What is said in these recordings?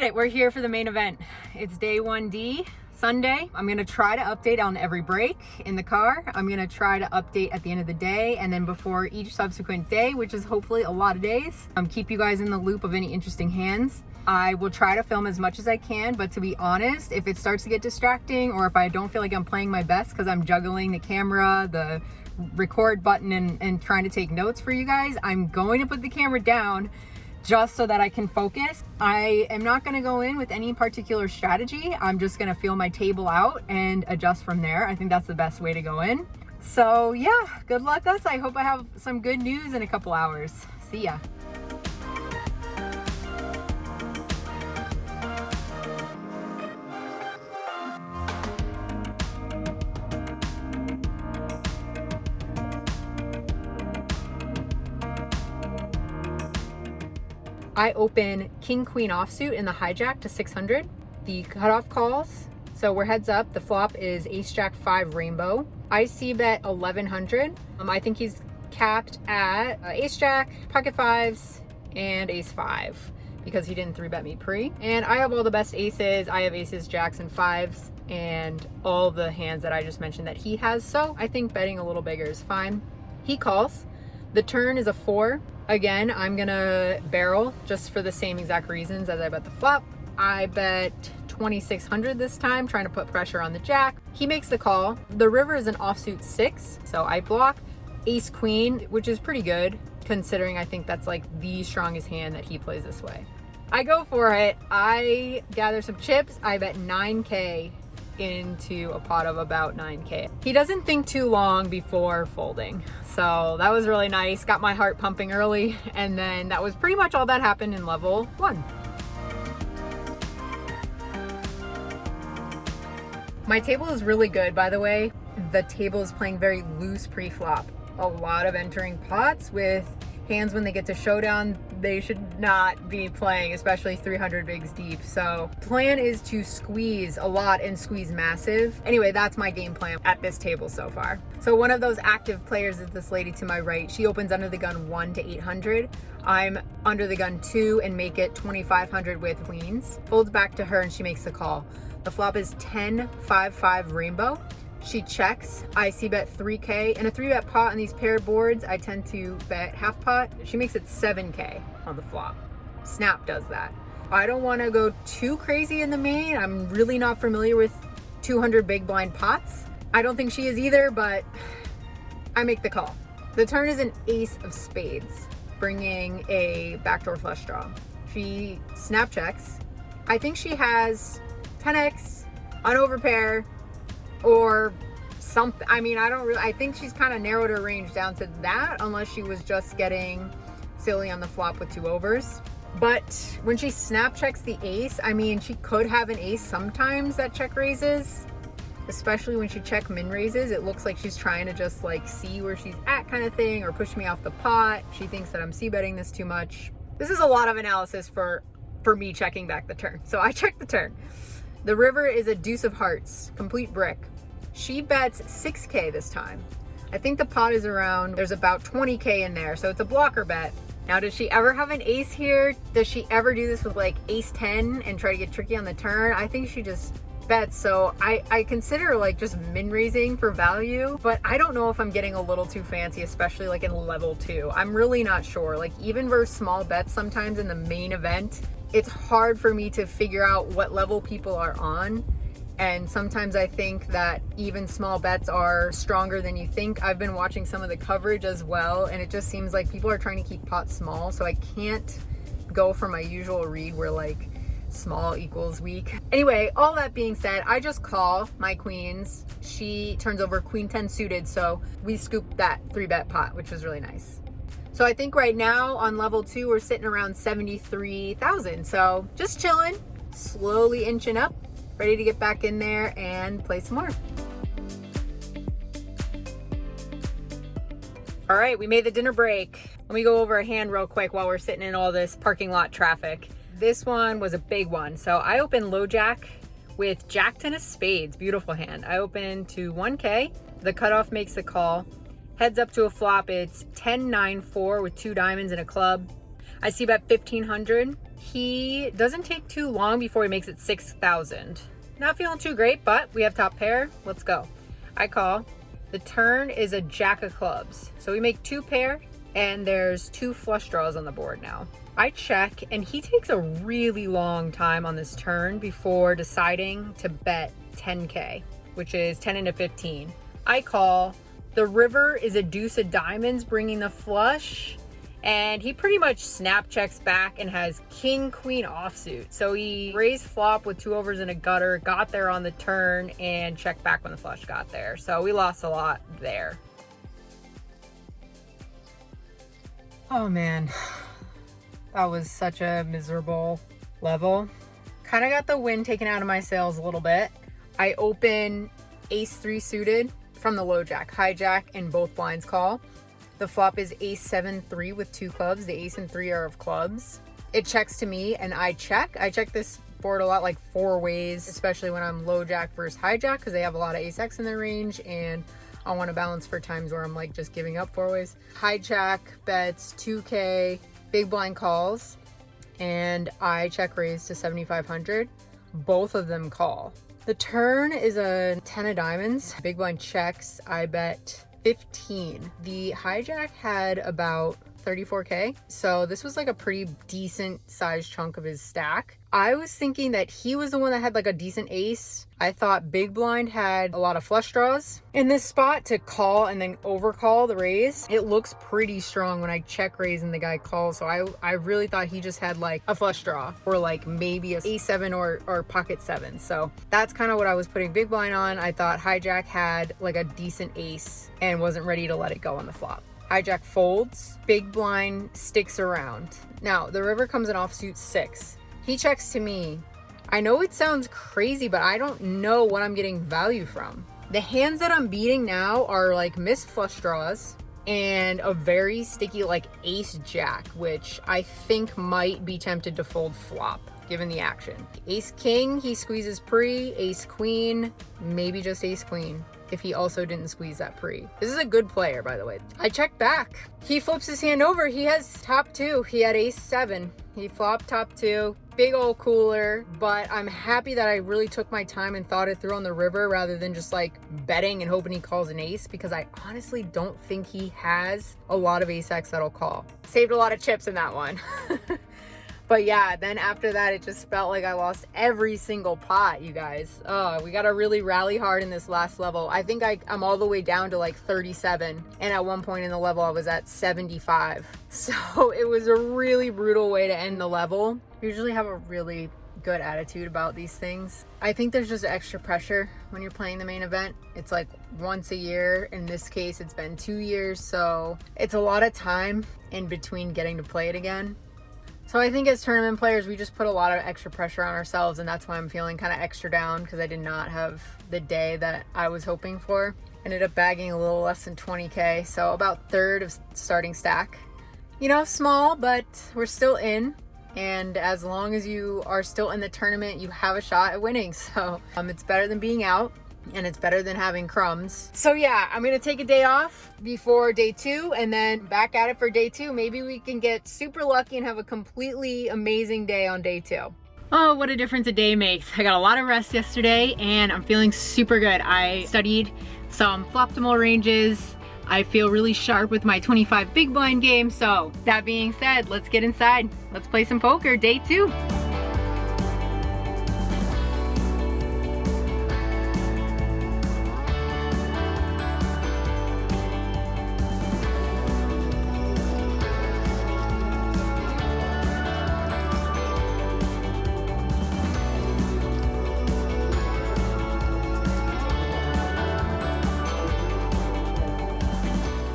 did it. We're here for the main event. It's day 1D, Sunday. I'm gonna try to update on every break in the car. I'm gonna try to update at the end of the day and then before each subsequent day, which is hopefully a lot of days. Keep you guys in the loop of any interesting hands. I will try to film as much as I can, but to be honest, if it starts to get distracting or if I don't feel like I'm playing my best because I'm juggling the camera, the record button and trying to take notes for you guys, I'm going to put the camera down just so that I can focus. I am not going to go in with any particular strategy. I'm just going to feel my table out and adjust from there. I think that's the best way to go in. So yeah, good luck us. I hope I have some good news in a couple hours. See ya. I open King Queen offsuit in the hijack to 600. The cutoff calls, so we're heads up. The flop is Ace Jack 5 rainbow. I see bet 1100. I think he's capped at Ace Jack, pocket fives, and Ace 5 because he didn't 3-bet me pre. And I have all the best aces. I have aces, jacks, and fives, and all the hands that I just mentioned that he has. So I think betting a little bigger is fine. He calls. The turn is a 4. Again, I'm gonna barrel just for the same exact reasons as I bet the flop. I bet 2600 this time, trying to put pressure on the jack. He makes the call. The river is an offsuit 6, so I block. Ace queen, which is pretty good considering I think that's like the strongest hand that he plays this way. I go for it. I gather some chips. I bet 9K into a pot of about 9K. He doesn't think too long before folding. So that was really nice. Got my heart pumping early. And then that was pretty much all that happened in level 1. My table is really good, by the way. The table is playing very loose pre-flop. A lot of entering pots with hands when they get to showdown they should not be playing, especially 300 bigs deep. So plan is to squeeze a lot and squeeze massive. Anyway, that's my game plan at this table so far. So one of those active players is this lady to my right. She opens under the gun 1 to 800. I'm under the gun 2 and make it 2500 with queens. Folds back to her and she makes the call. The flop is 10-5-5 rainbow. She checks. I see bet 3K. In a 3-bet pot on these paired boards, I tend to bet half pot. She makes it 7K on the flop. Snap does that. I don't want to go too crazy in the main. I'm really not familiar with 200 big blind pots. I don't think she is either, but I make the call. The turn is an ace of spades, bringing a backdoor flush draw. She snap checks. I think she has 10x on overpair, or something. I mean, I think she's kind of narrowed her range down to that, unless she was just getting silly on the flop with 2 overs. But when she snap checks the ace, I mean, she could have an ace sometimes that check raises, especially when she check min raises. It looks like she's trying to just like see where she's at kind of thing, or push me off the pot. She thinks that I'm c-betting this too much. This is a lot of analysis for me checking back the turn. So I check the turn. The river is a deuce of hearts, complete brick. She bets 6K this time. I think the pot is around, there's about 20K in there, so it's a blocker bet. Now, does she ever have an ace here? Does she ever do this with like ace 10 and try to get tricky on the turn? I think she just bets, so I consider like just min raising for value, but I don't know if I'm getting a little too fancy, especially like in level 2. I'm really not sure. Like even versus small bets sometimes in the main event, it's hard for me to figure out what level people are on. And sometimes I think that even small bets are stronger than you think. I've been watching some of the coverage as well, and it just seems like people are trying to keep pots small. So I can't go for my usual read where like small equals weak. Anyway, all that being said, I just call my queens. She turns over queen 10 suited. So we scooped that 3-bet pot, which was really nice. So I think right now on level 2, we're sitting around 73,000. So just chilling, slowly inching up, ready to get back in there and play some more. All right, we made the dinner break. Let me go over a hand real quick while we're sitting in all this parking lot traffic. This one was a big one. So I opened low jack with jack 10 of spades, beautiful hand. I opened to 1K. The cutoff makes the call. Heads up to a flop, it's 10-9-4 with 2 diamonds and a club. I see bet 1,500. He doesn't take too long before he makes it 6,000. Not feeling too great, but we have top pair. Let's go. I call. The turn is a jack of clubs. So we make 2 pair and there's 2 flush draws on the board now. I check and he takes a really long time on this turn before deciding to bet 10K, which is 10 into 15. I call. The river is a deuce of diamonds bringing the flush, and he pretty much snap checks back and has king queen offsuit. So he raised flop with 2 overs and a gutter, got there on the turn, and checked back when the flush got there. So we lost a lot there. Oh man, that was such a miserable level. Kind of got the wind taken out of my sails a little bit. I open ace-3 suited from the low jack, hijack, and both blinds call. The flop is ace-7-3 with 2 clubs. The ace and 3 are of clubs. It checks to me and I check. I check this board a lot, like 4 ways, especially when I'm low jack versus hijack, because they have a lot of ace-x in their range and I want to balance for times where I'm like just giving up 4 ways. Hijack bets 2K, big blind calls, and I check raise to 7,500. Both of them call. The turn is a 10 of diamonds. Big blind checks. I bet 15. The hijack had about 34K. So this was like a pretty decent sized chunk of his stack. I was thinking that he was the one that had like a decent ace. I thought big blind had a lot of flush draws in this spot to call and then overcall the raise. It looks pretty strong when I check raise and the guy calls. So I really thought he just had like a flush draw or like maybe a A7 or pocket 7. So that's kind of what I was putting big blind on. I thought hijack had like a decent ace and wasn't ready to let it go on the flop. Hijack folds, big blind sticks around. Now the river comes in offsuit 6. He checks to me. I know it sounds crazy, but I don't know what I'm getting value from. The hands that I'm beating now are like missed flush draws and a very sticky like ace jack, which I think might be tempted to fold flop given the action. Ace king, he squeezes pre, ace queen, maybe just ace queen if he also didn't squeeze that pre. This is a good player, by the way. I check back. He flips his hand over. He has top 2. He had ace 7. He flopped top 2. Big old cooler, but I'm happy that I really took my time and thought it through on the river rather than just like betting and hoping he calls an ace, because I honestly don't think he has a lot of ace-x that'll call. Saved a lot of chips in that one. But yeah, then after that, it just felt like I lost every single pot, you guys. We got to really rally hard in this last level. I think I'm all the way down to like 37. And at one point in the level, I was at 75. So it was a really brutal way to end the level. I usually have a really good attitude about these things. I think there's just extra pressure when you're playing the main event. It's like once a year. In this case, it's been 2 years. So it's a lot of time in between getting to play it again. So I think as tournament players, we just put a lot of extra pressure on ourselves, and that's why I'm feeling kind of extra down, because I did not have the day that I was hoping for. Ended up bagging a little less than 20K, so about third of starting stack. You know, small, but we're still in. And as long as you are still in the tournament, you have a shot at winning. So it's better than being out. And it's better than having crumbs. So yeah, I'm gonna take a day off before day 2 and then back at it for day 2. Maybe we can get super lucky and have a completely amazing day on day 2. Oh, what a difference a day makes. I got a lot of rest yesterday and I'm feeling super good. I studied some floptimal ranges. I feel really sharp with my 25 big blind game. So that being said, let's get inside. Let's play some poker, day 2.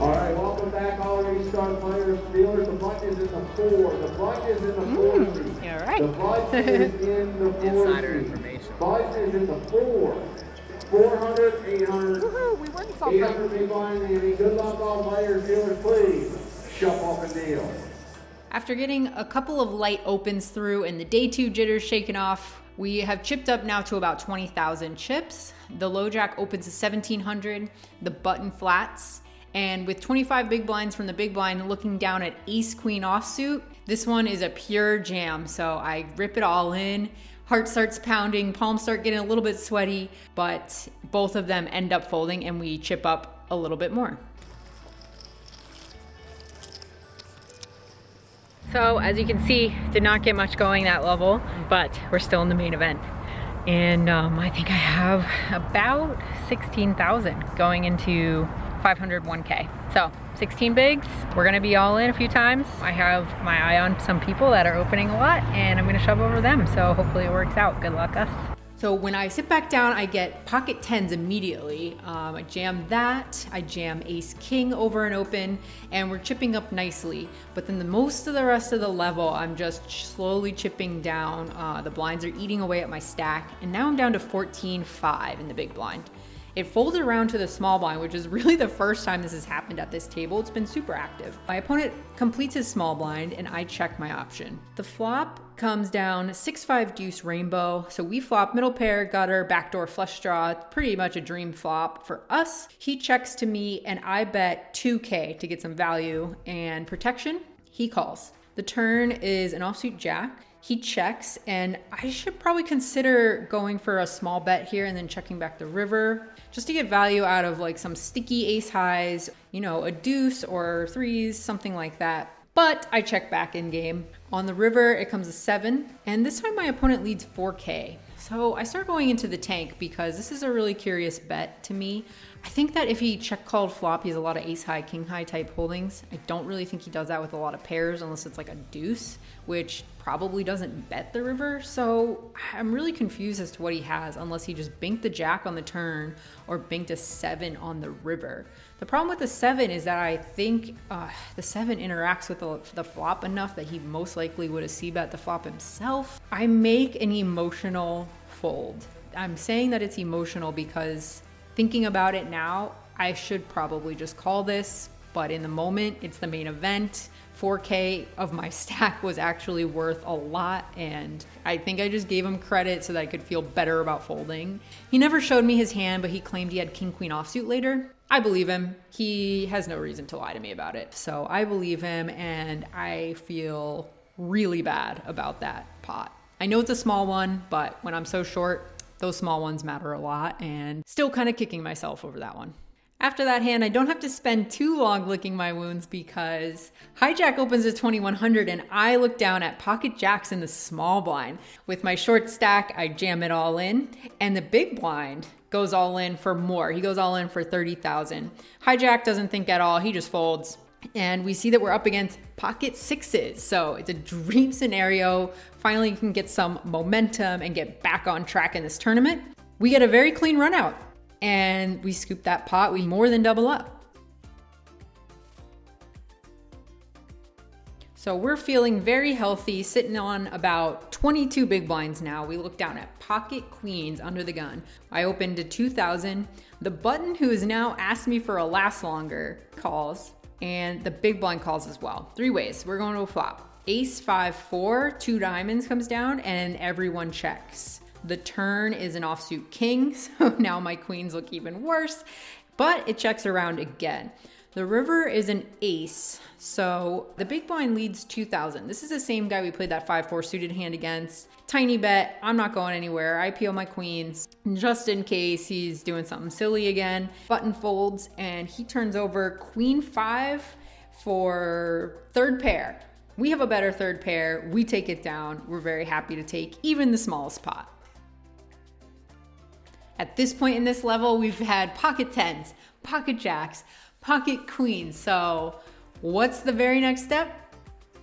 All right, welcome back, all restart players, dealers. The button is in the 4. The button is in the 4 seat. All right. The button is in the 4 Insider seat. information. Button is in the 4. 400, 800, Woohoo, we won something. 800 big blind ante. Good luck, all players, dealers, please. Shuffle off and deal. After getting a couple of light opens through and the day 2 jitters shaken off, we have chipped up now to about 20,000 chips. The low jack opens to 1,700. The button flats. And with 25 big blinds from the big blind looking down at ace queen offsuit, This one is a pure jam, so I rip it all in. Heart starts pounding, palms start getting a little bit sweaty, but both of them end up folding and we chip up a little bit more. So as you can see, did not get much going that level, but we're still in the main event. And I think I have about 16,000 going into 501K. So 16 bigs, we're gonna be all in a few times. I have my eye on some people that are opening a lot and I'm gonna shove over them. So hopefully it works out. Good luck, us. So when I sit back down, I get pocket tens immediately. I jam that, I jam ace king over and open, and we're chipping up nicely. But then most of the rest of the level, I'm just slowly chipping down. The blinds are eating away at my stack, and now I'm down to 14-5 in the big blind. It folds around to the small blind, which is really the first time this has happened at this table. It's been super active. My opponent completes his small blind and I check my option. The flop comes down 6-5 deuce rainbow. So we flop middle pair, gutter, backdoor flush draw. Pretty much a dream flop for us. He checks to me and I bet 2K to get some value and protection. He calls. The turn is an offsuit jack. He checks and I should probably consider going for a small bet here and then checking back the river just to get value out of like some sticky ace highs, you know, a deuce or threes, something like that. But I check back in game. On the river, it comes a 7 and this time my opponent leads 4K. So I start going into the tank because this is a really curious bet to me. I think that if he check called flop, he has a lot of ace high, king high type holdings. I don't really think he does that with a lot of pairs unless it's like a deuce, which probably doesn't bet the river. So I'm really confused as to what he has unless he just binked the jack on the turn or binked a 7 on the river. The problem with the 7 is that I think the 7 interacts with the flop enough that he most likely would have c-bet the flop himself. I make an emotional fold. I'm saying that it's emotional because thinking about it now, I should probably just call this, but in the moment, it's the main event. 4K of my stack was actually worth a lot, and I think I just gave him credit so that I could feel better about folding. He never showed me his hand, but he claimed he had king-queen offsuit later. I believe him. He has no reason to lie to me about it. So I believe him, and I feel really bad about that pot. I know it's a small one, but when I'm so short, those small ones matter a lot, and still kind of kicking myself over that one. After that hand, I don't have to spend too long licking my wounds because hijack opens at 2100 and I look down at pocket jacks in the small blind. With my short stack, I jam it all in, and the big blind goes all in for more. He goes all in for 30,000. Hijack doesn't think at all, he just folds. And we see that we're up against pocket sixes. So it's a dream scenario. Finally, you can get some momentum and get back on track in this tournament. We get a very clean run out and we scoop that pot. We more than double up. So we're feeling very healthy, sitting on about 22 big blinds now. We look down at pocket queens under the gun. I opened to 2,000. The button, who has now asked me for a last longer, calls. And the big blind calls as well. 3 ways. We're going to a flop. Ace 5-4, 2 diamonds comes down and everyone checks. The turn is an offsuit king, so now my queens look even worse, but it checks around again. The river is an ace, so the big blind leads 2,000. This is the same guy we played that 5-4 suited hand against. Tiny bet, I'm not going anywhere. I peel my queens just in case he's doing something silly again. Button folds and he turns over queen 5 for third pair. We have a better third pair. We take it down. We're very happy to take even the smallest pot. At this point in this level, we've had pocket tens, pocket jacks, pocket queens. So what's the very next step?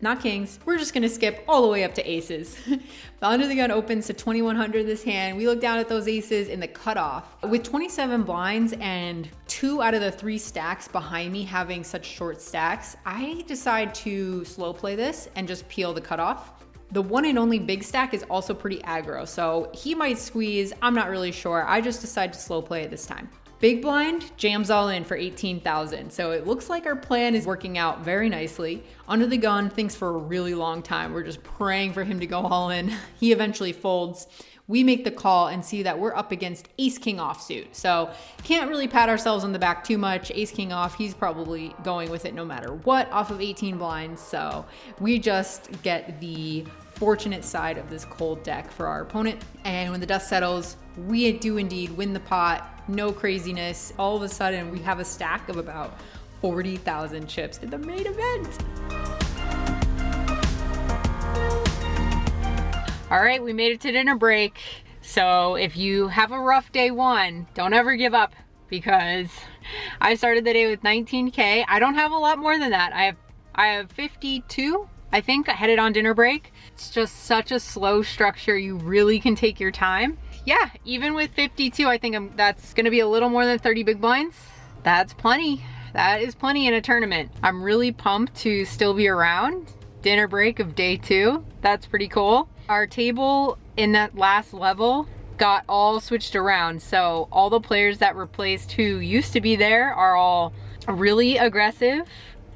Not kings. We're just gonna skip all the way up to aces. The under the gun opens to 2,100 this hand. We look down at those aces in the cutoff. With 27 blinds and 2 out of the 3 stacks behind me having such short stacks, I decide to slow play this and just peel the cutoff. The one and only big stack is also pretty aggro, so he might squeeze. I'm not really sure. I just decide to slow play it this time. Big blind jams all in for 18,000. So it looks like our plan is working out very nicely. Under the gun thinks for a really long time. We're just praying for him to go all in. He eventually folds. We make the call and see that we're up against ace king offsuit. So can't really pat ourselves on the back too much. Ace king off, he's probably going with it no matter what off of 18 blinds. So we just get the fortunate side of this cold deck for our opponent. And when the dust settles, we do indeed win the pot. No craziness. All of a sudden, we have a stack of about 40,000 chips in the main event. All right, we made it to dinner break. So if you have a rough day one, don't ever give up, because I started the day with 19K. I don't have a lot more than that. I have 52, I think, headed on dinner break. It's just such a slow structure. You really can take your time. Yeah, even with 52, I think that's gonna be a little more than 30 big blinds. That's plenty. That is plenty in a tournament. I'm really pumped to still be around. Dinner break of day 2. That's pretty cool. Our table in that last level got all switched around. So all the players that replaced who used to be there are all really aggressive.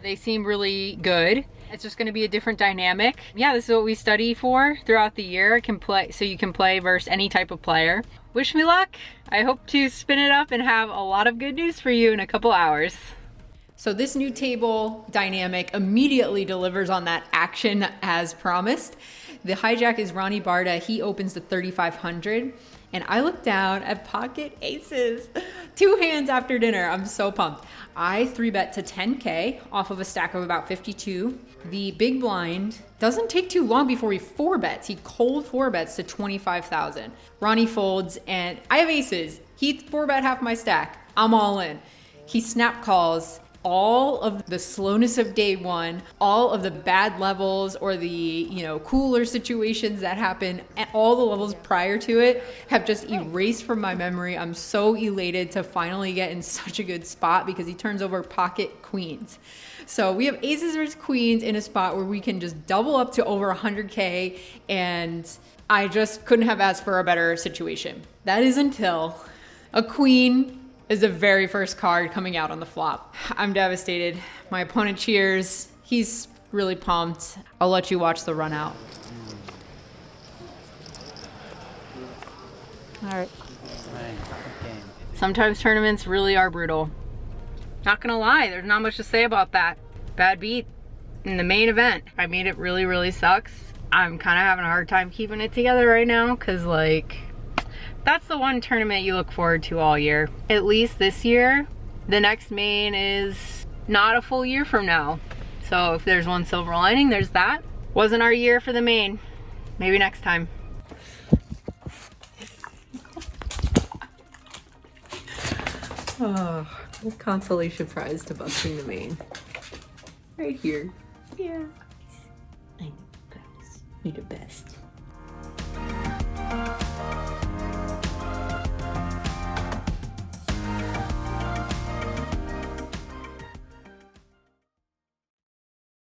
They seem really good. It's just gonna be a different dynamic. Yeah, this is what we study for throughout the year. So you can play versus any type of player. Wish me luck. I hope to spin it up and have a lot of good news for you in a couple hours. So this new table dynamic immediately delivers on that action as promised. The hijack is Ronnie Barda. He opens the 3,500. And I look down at pocket aces. 2 hands after dinner. I'm so pumped. I 3-bet to 10K off of a stack of about 52. The big blind doesn't take too long before he 4-bets. He cold 4-bets to 25,000. Ronnie folds and I have aces. He 4-bet half my stack. I'm all in. He snap calls all of the slowness of day one, all of the bad levels or the, cooler situations that happen at all the levels prior to it have just erased from my memory. I'm so elated to finally get in such a good spot because he turns over pocket queens. So we have aces versus queens in a spot where we can just double up to over 100K, and I just couldn't have asked for a better situation. That is until a queen is the very first card coming out on the flop. I'm devastated. My opponent cheers. He's really pumped. I'll let you watch the run out. All right. Sometimes tournaments really are brutal. Not gonna lie, there's not much to say about that. Bad beat in the main event. I mean, it really, really sucks. I'm kind of having a hard time keeping it together right now because, that's the one tournament you look forward to all year. At least this year. The next main is not a full year from now. So if there's one silver lining, there's that. Wasn't our year for the main. Maybe next time. Oh, consolation prize to busting the main. Right here. Yeah. I know, guys. You're the best.